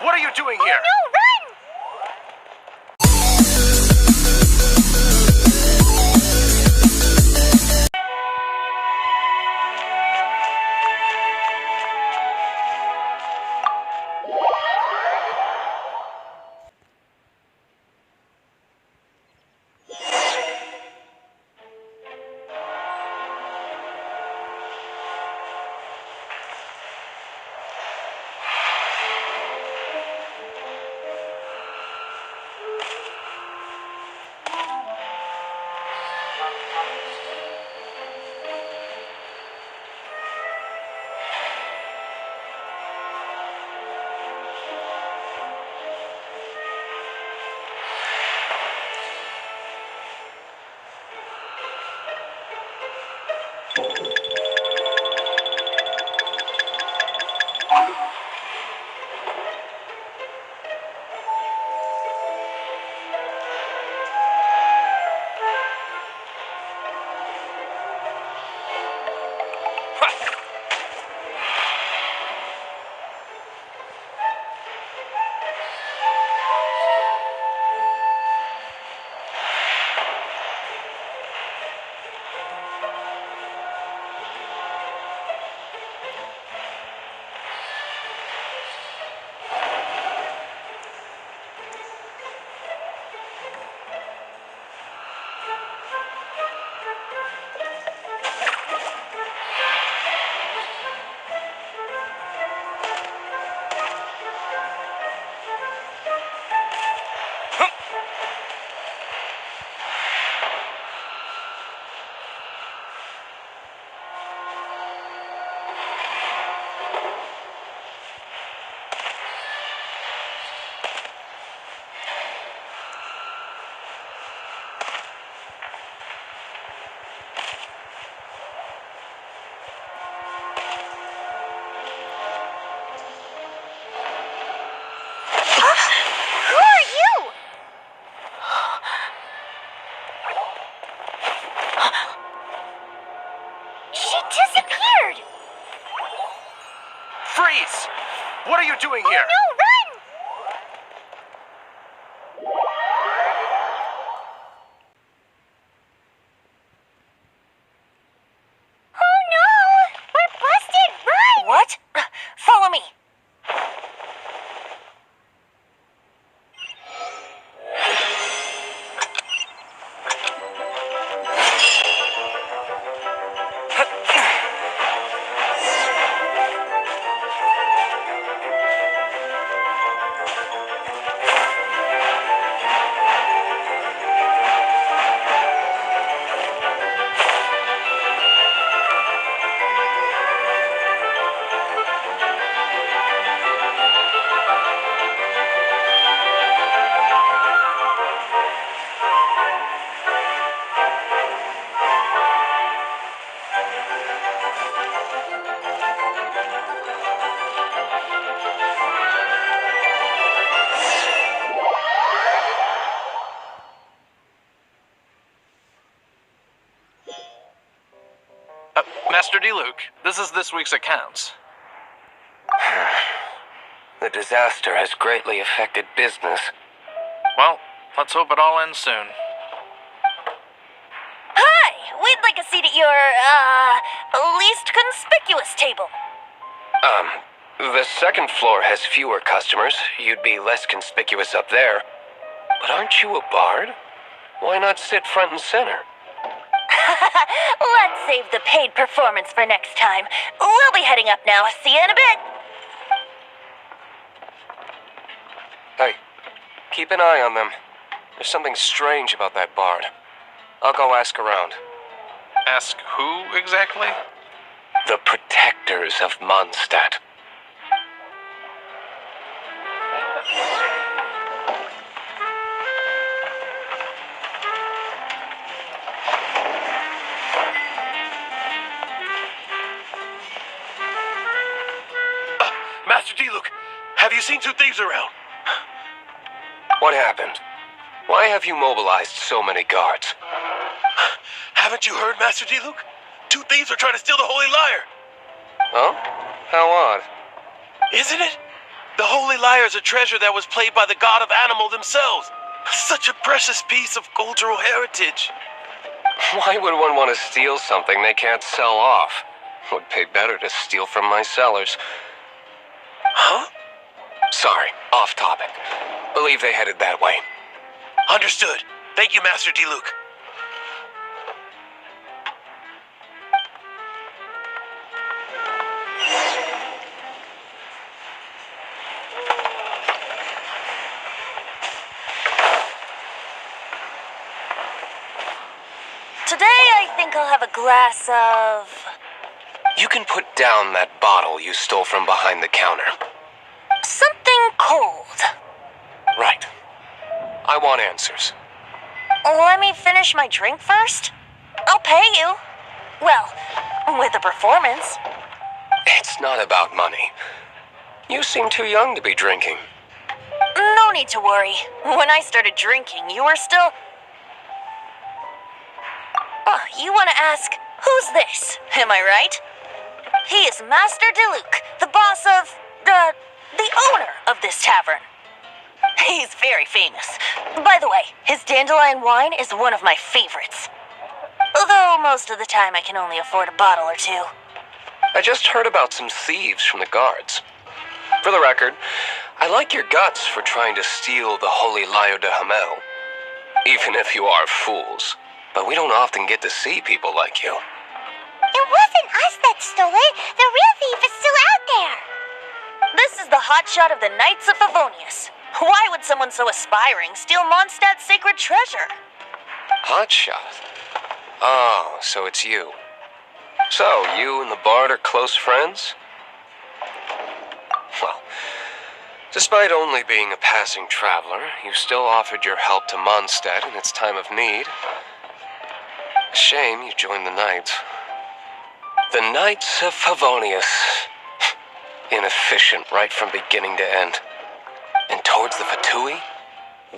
What are you doing here? Oh, no, run! Who are you? She disappeared! Freeze! What are you doing here? Oh, no, run! Oh, no! We're busted! Run! What? Follow me. Master D. Luke, this is this week's accounts. The disaster has greatly affected business. Well, let's hope it all ends soon. Hi! We'd like a seat at your, least conspicuous table. The second floor has fewer customers. You'd be less conspicuous up there. But aren't you a bard? Why not sit front and center? Let's save the paid performance for next time. We'll be heading up now. See you in a bit. Hey, keep an eye on them. There's something strange about that bard. I'll go ask around. Ask who exactly? The protectors of Mondstadt. Master D. Luke, have you seen two thieves around? What happened? Why have you mobilized so many guards? Haven't you heard, Master D. Luke? Two thieves are trying to steal the Holy Lyre. Oh? How odd. Isn't it? The Holy Lyre is a treasure that was played by the god of animal themselves. Such a precious piece of cultural heritage. Why would one want to steal something they can't sell off? Would pay better to steal from my sellers. Huh? Sorry, off topic. Believe they headed that way. Understood. Thank you, Master Diluc. Today I think I'll have a glass of... You can put down that bottle you stole from behind the counter. something cold. Right. I want answers. Let me finish my drink first. I'll pay you. Well, with a performance. It's not about money. You seem too young to be drinking. No need to worry. When I started drinking, you were still... Oh, you want to ask, who's this? Am I right? He is Master Diluc, the boss of... the owner of this tavern. He's very famous. By the way, his dandelion wine is one of my favorites. Although most of the time I can only afford a bottle or two. I just heard about some thieves from the guards. For the record, I like your guts for trying to steal the holy Lyre de Hamel. Even if you are fools. But we don't often get to see people like you. It wasn't us that stole it. The real thief is still out there. This is the hotshot of the Knights of Favonius. Why would someone so aspiring steal Mondstadt's sacred treasure? Hotshot? Oh, so it's you. So, you and the bard are close friends? Well, despite only being a passing traveler, you still offered your help to Mondstadt in its time of need. Shame you joined the Knights. The Knights of Favonius. Inefficient right from beginning to end. And towards the Fatui,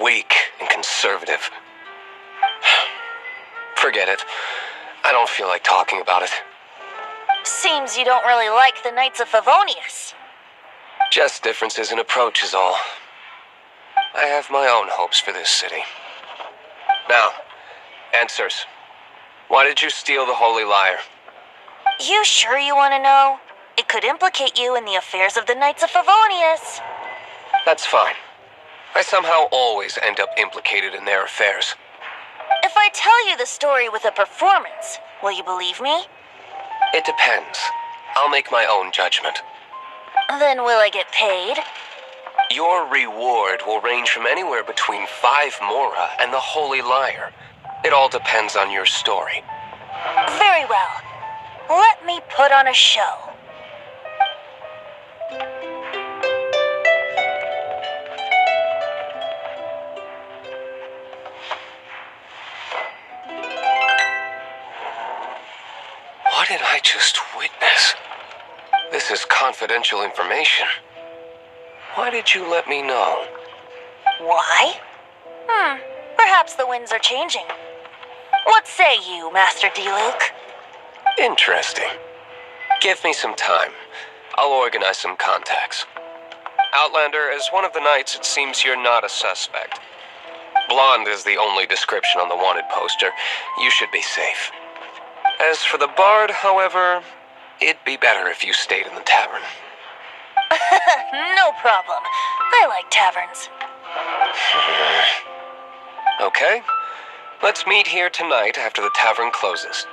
weak and conservative. Forget it. I don't feel like talking about it. Seems you don't really like the Knights of Favonius. Just differences in approach is all. I have my own hopes for this city. Now, answers. Why did you steal the Holy Lyre? You sure you want to know? It could implicate you in the affairs of the Knights of Favonius. That's fine. I somehow always end up implicated in their affairs. If I tell you the story with a performance, will you believe me? It depends. I'll make my own judgment. Then will I get paid? Your reward will range from anywhere between 5 mora and the Holy Lyre. It all depends on your story. Very well. Let me put on a show. What did I just witness? This is confidential information. Why did you let me know? Why? Perhaps the winds are changing. What say you, Master Diluc? Interesting. Give me some time. I'll organize some contacts. Outlander, as one of the knights, it seems you're not a suspect. Blonde is the only description on the wanted poster. You should be safe. As for the bard, however, it'd be better if you stayed in the tavern. No problem. I like taverns. Okay. Let's meet here tonight after the tavern closes.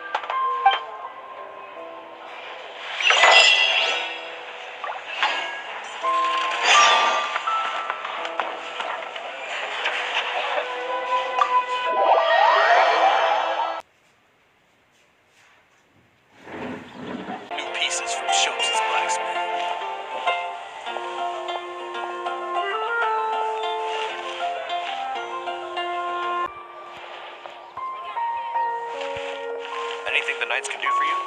New pieces from Schultz's blacksmith. Anything the Knights can do for you?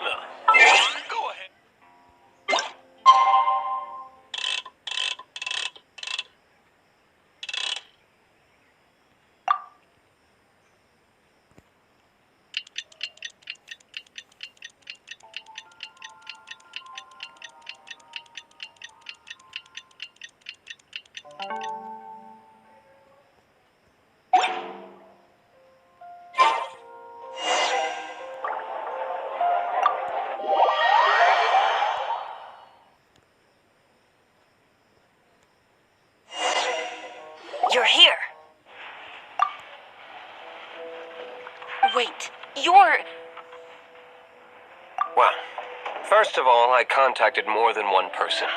No. Go ahead. of all, I contacted more than one person.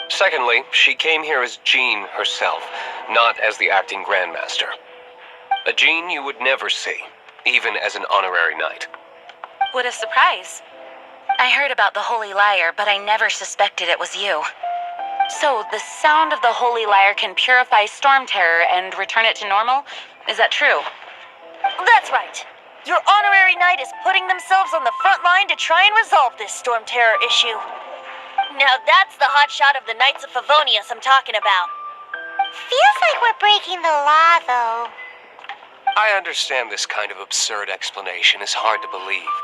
Secondly, she came here as Jean herself, not as the acting Grandmaster. A Jean you would never see, even as an honorary knight. What a surprise. I heard about the Holy Lyre, but I never suspected it was you. So, the sound of the Holy Lyre can purify Storm Terror and return it to normal? Is that true? That's right. Your honorary knight is putting themselves on the front line to try and resolve this Storm Terror issue. Now that's the hotshot of the Knights of Favonius I'm talking about. Feels like we're breaking the law, though. I understand this kind of absurd explanation is hard to believe.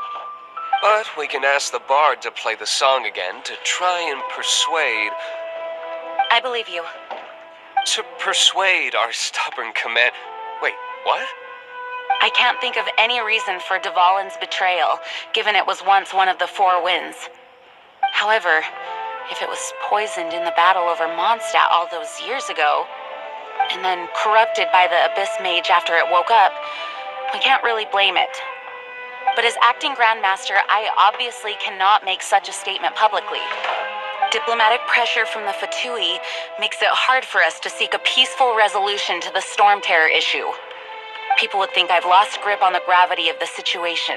But we can ask the bard to play the song again to try and persuade... I believe you. To persuade our stubborn command... Wait, what? I can't think of any reason for Dvalin's betrayal, given it was once one of the Four Winds. However, if it was poisoned in the battle over Mondstadt all those years ago, and then corrupted by the Abyss Mage after it woke up, we can't really blame it. But as acting Grandmaster, I obviously cannot make such a statement publicly. Diplomatic pressure from the Fatui makes it hard for us to seek a peaceful resolution to the Storm Terror issue. People would think I've lost grip on the gravity of the situation.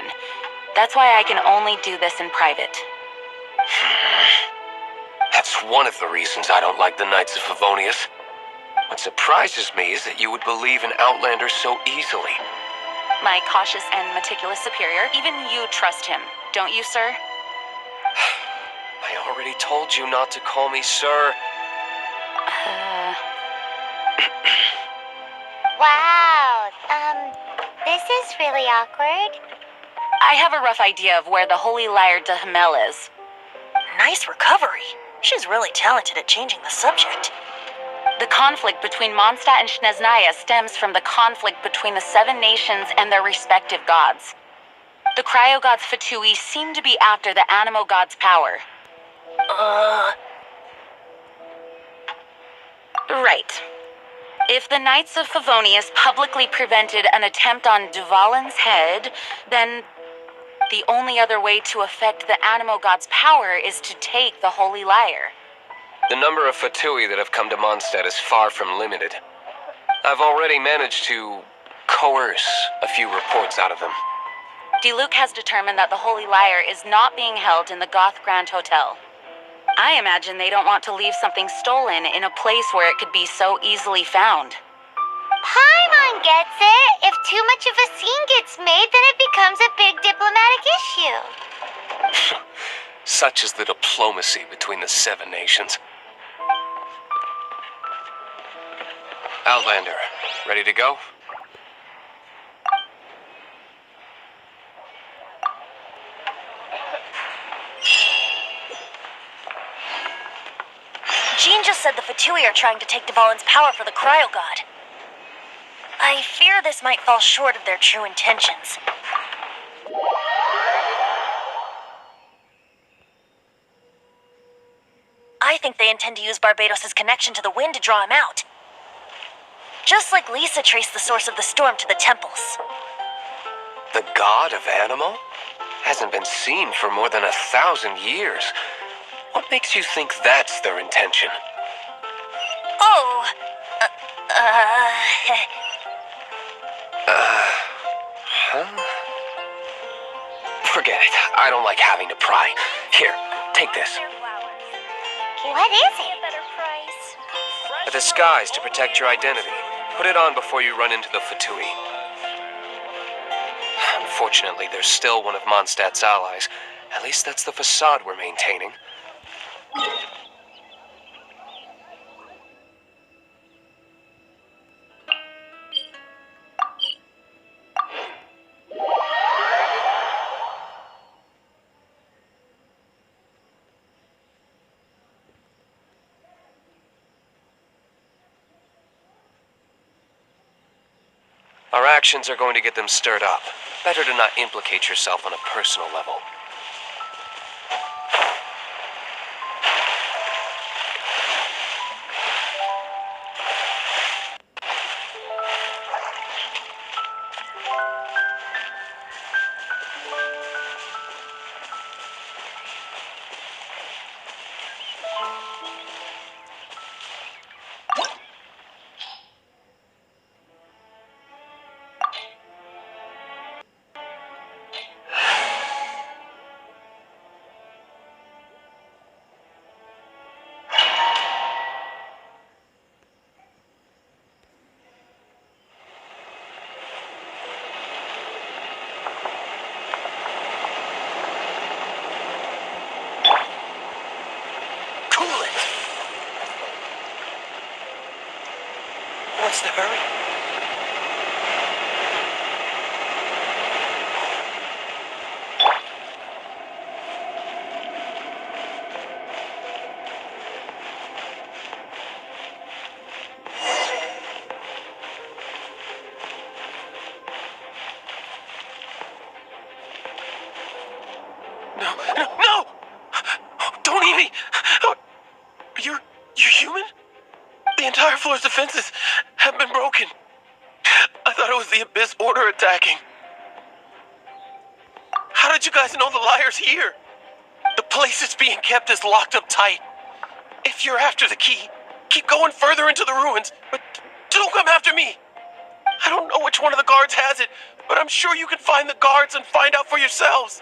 That's why I can only do this in private. That's one of the reasons I don't like the Knights of Favonius. What surprises me is that you would believe in Outlander so easily. My cautious and meticulous superior, even you trust him, don't you, sir? I already told you not to call me sir. Wow, this is really awkward. I have a rough idea of where the Holy Lyre de Hamel is. Nice recovery. She's really talented at changing the subject. The conflict between Mondstadt and Snezhnaya stems from the conflict between the Seven Nations and their respective gods. The cryo-gods Fatui seem to be after the Animo god's power. Right. If the Knights of Favonius publicly prevented an attempt on Dvalin's head, then the only other way to affect the Animo god's power is to take the Holy Lyre. The number of Fatui that have come to Mondstadt is far from limited. I've already managed to coerce a few reports out of them. Diluc has determined that the Holy Lyre is not being held in the Goth Grand Hotel. I imagine they don't want to leave something stolen in a place where it could be so easily found. Paimon gets it. If too much of a scene gets made, then it becomes a big diplomatic issue. Such is the diplomacy between the Seven Nations. Outlander, ready to go? Jean just said the Fatui are trying to take Dvalin's power for the Cryo God. I fear this might fall short of their true intentions. I think they intend to use Barbados' connection to the wind to draw him out. Just like Lisa traced the source of the storm to the temples. The god of Animo? Hasn't been seen for more than 1,000 years. What makes you think that's their intention? Oh, Forget it. I don't like having to pry. Here, take this. What is it? A disguise to protect your identity. Put it on before you run into the Fatui. Unfortunately, there's still one of Mondstadt's allies. At least that's the facade we're maintaining. Our actions are going to get them stirred up. Better to not implicate yourself on a personal level. What's the hurry? No, no, no! Don't eat me! You're human? The entire floor's defenses have been broken. I thought it was the Abyss Order attacking. How did you guys know the Lyre's here? The place it's being kept is locked up tight. If you're after the key, keep going further into the ruins, but don't come after me. I don't know which one of the guards has it, but I'm sure you can find the guards and find out for yourselves.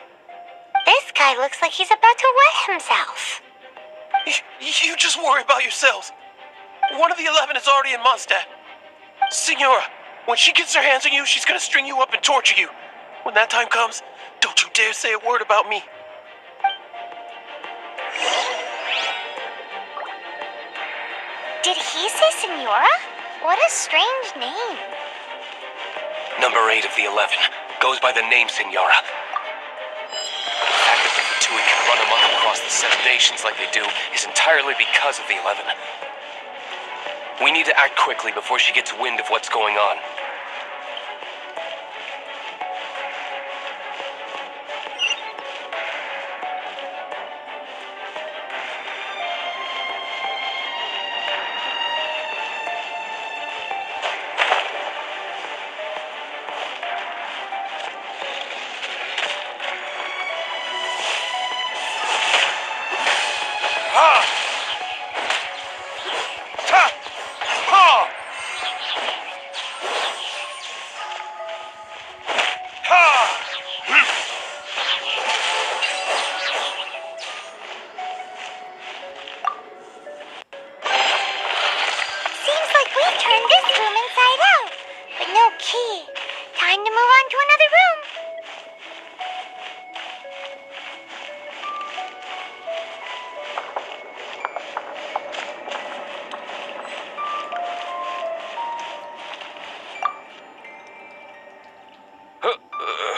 This guy looks like he's about to wet himself. You just worry about yourselves. One of the 11 is already in Mondstadt. Signora, when she gets her hands on you, she's gonna string you up and torture you. When that time comes, don't you dare say a word about me. Did he say Senora? What a strange name. Number 8 of the 11 goes by the name Senora. The fact that the Fatui can run amok across the 7 nations like they do is entirely because of the 11. We need to act quickly before she gets wind of what's going on. Seems like we've turned this room inside out, but no key. Time to move on to another room.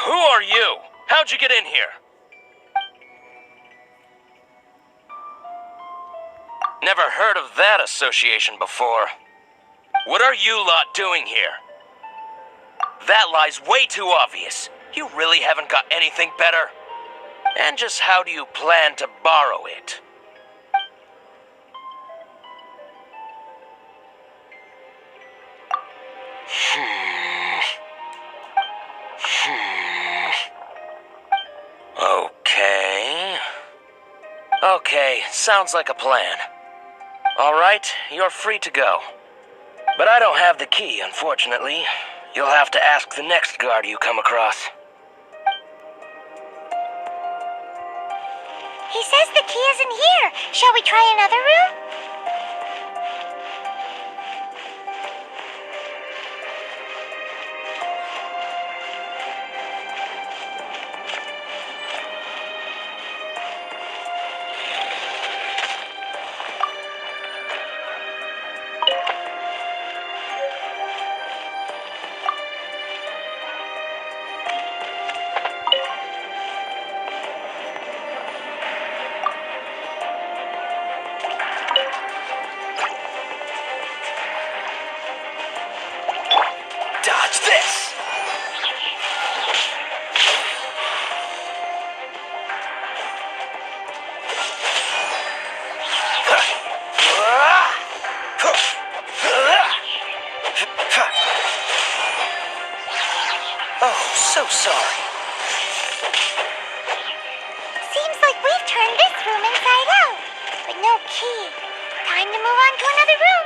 Who are you? How'd you get in here? Never heard of that association before. What are you lot doing here? That lie's way too obvious. You really haven't got anything better. And just how do you plan to borrow it? Okay, sounds like a plan. All right, you're free to go. But I don't have the key, unfortunately. You'll have to ask the next guard you come across. He says the key isn't here. Shall we try another room? Dodge this! Oh, so sorry. Seems like we've turned this room inside out, but no key. Time to move on to another room.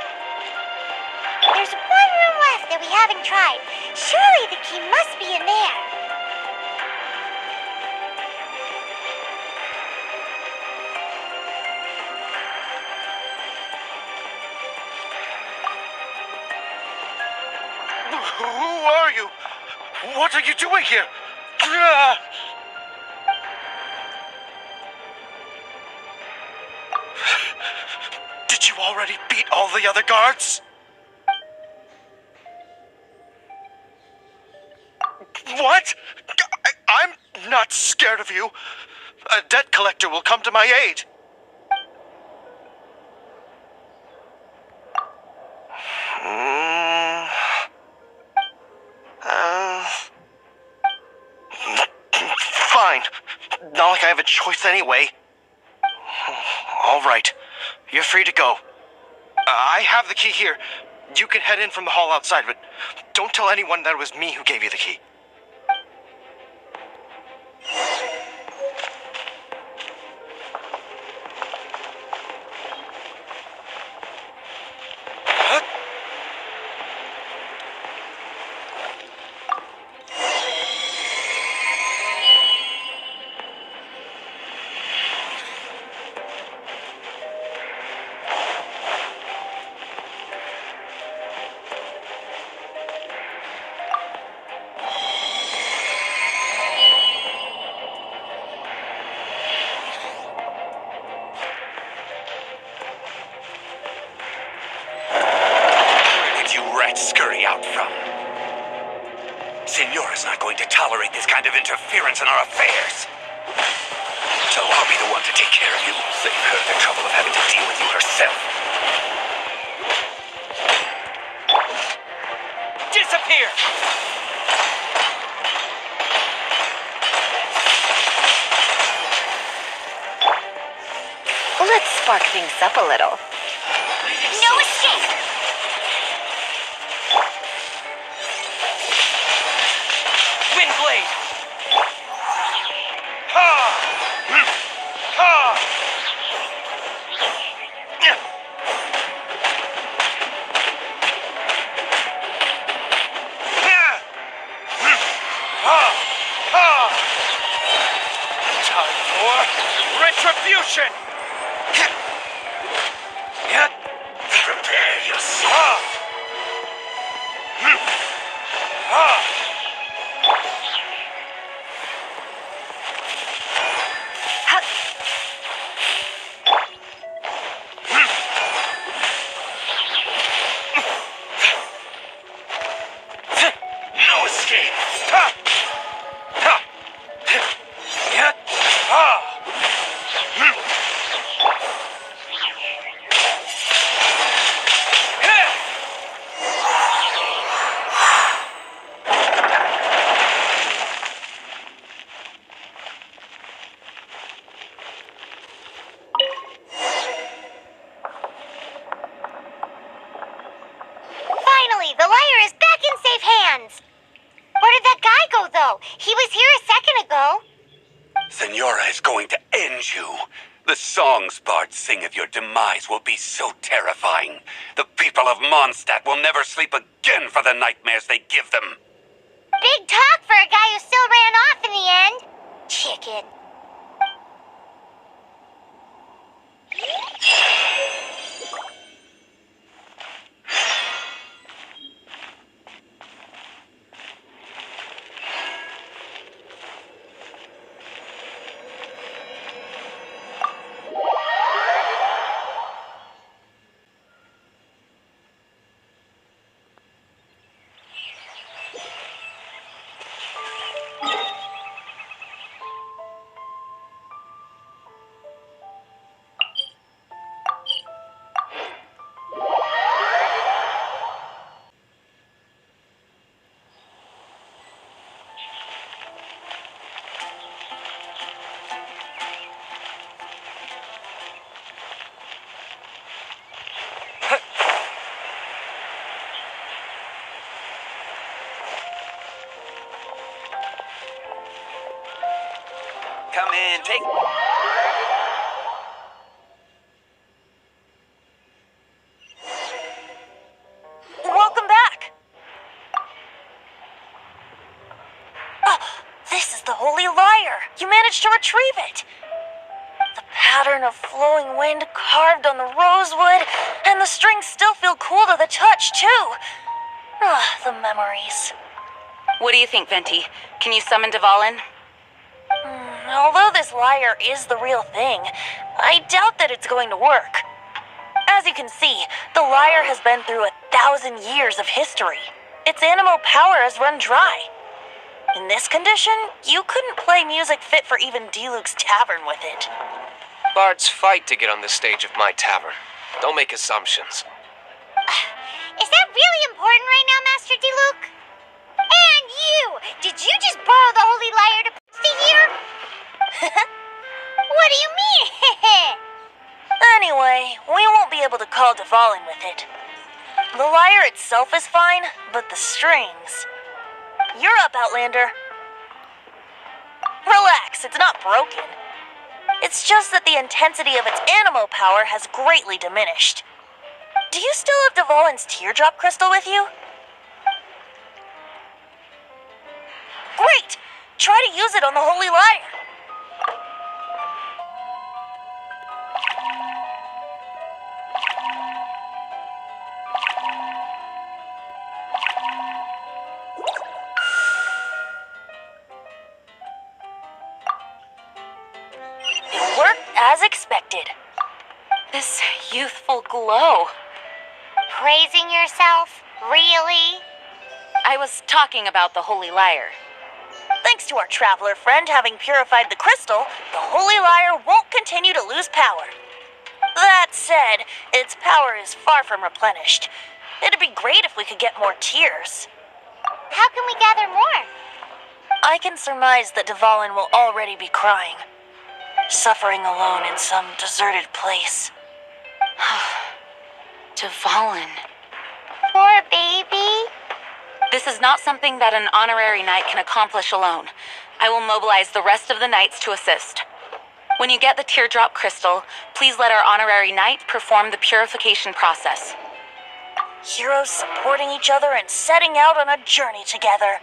There's one room left that we haven't tried. Surely the key must be in there. Who are you? What are you doing here? Did you already beat all the other guards? What? I'm not scared of you. A debt collector will come to my aid. Fine. Not like I have a choice anyway. All right. You're free to go. I have the key here. You can head in from the hall outside, but don't tell anyone that it was me who gave you the key. Scurry out from. Signora's not going to tolerate this kind of interference in our affairs. So I'll be the one to take care of you. Save her the trouble of having to deal with you herself. Disappear! Let's spark things up a little. No escape! Windblade! Ha! Ha! Time for retribution! Prepare yourself! No escape! Ha! Ha! Yet! Ha! Finally, the Lyre is back in safe hands. Where did that guy go, though? He was here a second ago. Signora is going to end you. The songs bards sing of your demise will be so terrifying. The people of Mondstadt will never sleep again for the nightmares they give them. Big talk for a guy who still ran off in the end. Chicken. Come in, take... Welcome back. Oh, this is the Holy Lyre. You managed to retrieve it. The pattern of flowing wind carved on the rosewood, and the strings still feel cool to the touch, too. Ah, the memories. What do you think, Venti? Can you summon Dvalin? Although this lyre is the real thing, I doubt that it's going to work. As you can see, the lyre has been through 1,000 years of history. Its animal power has run dry. In this condition, you couldn't play music fit for even Diluc's tavern with it. Bards fight to get on the stage of my tavern. Don't make assumptions. Is that really important right now, Master Diluc? And you! Did you just borrow the Holy Lyre to stay here? What do you mean? Anyway, we won't be able to call Dvalin with it. The lyre itself is fine, but the strings... You're up, Outlander. Relax, it's not broken. It's just that the intensity of its animo power has greatly diminished. Do you still have Dvalin's teardrop crystal with you? Great! Try to use it on the Holy Lyre. It worked as expected. This youthful glow. Praising yourself? Really? I was talking about the Holy Lyre. Thanks to our traveler friend having purified the crystal, the Holy Lyre won't continue to lose power. That said, its power is far from replenished. It'd be great if we could get more tears. How can we gather more? I can surmise that Dvalin will already be crying, suffering alone in some deserted place. Dvalin. Poor baby. This is not something that an honorary knight can accomplish alone. I will mobilize the rest of the knights to assist. When you get the teardrop crystal, please let our honorary knight perform the purification process. Heroes supporting each other and setting out on a journey together.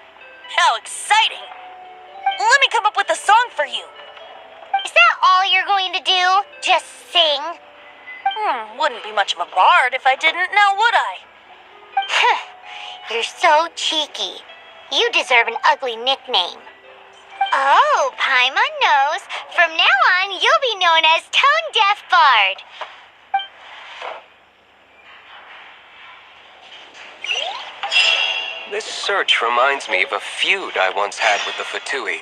How exciting! Let me come up with a song for you. Is that all you're going to do? Just sing? Wouldn't be much of a bard if I didn't, now would I? You're so cheeky. You deserve an ugly nickname. Oh, Paimon knows. From now on, you'll be known as Tone Deaf Bard. This search reminds me of a feud I once had with the Fatui.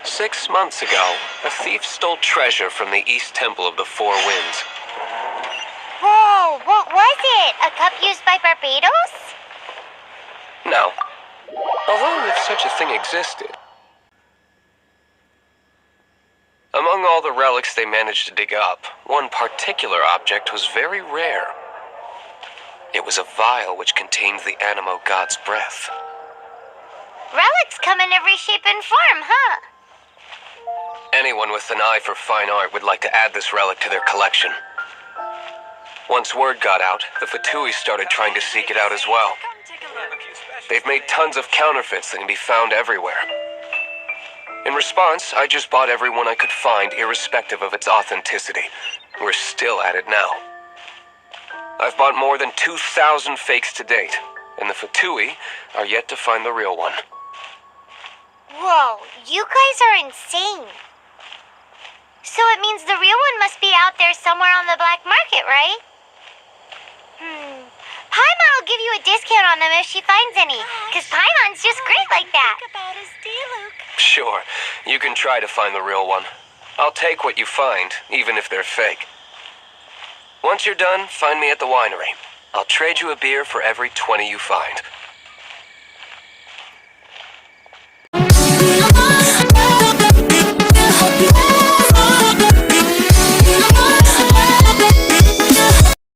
6 months ago, a thief stole treasure from the East Temple of the Four Winds. Whoa, what was it? A cup used by Barbados? No. Although if such a thing existed. Among all the relics they managed to dig up, one particular object was very rare. It was a vial which contained the Animo god's breath. Relics come in every shape and form, huh? Anyone with an eye for fine art would like to add this relic to their collection. Once word got out, the Fatui started trying to seek it out as well. They've made tons of counterfeits that can be found everywhere. In response, I just bought every one I could find, irrespective of its authenticity. We're still at it now. I've bought more than 2,000 fakes to date, and the Fatui are yet to find the real one. Whoa, you guys are insane. So it means the real one must be out there somewhere on the black market, right? Paimon will give you a discount on them if she finds any, because Paimon's just great like that. Sure, you can try to find the real one. I'll take what you find, even if they're fake. Once you're done, find me at the winery. I'll trade you a beer for every 20 you find.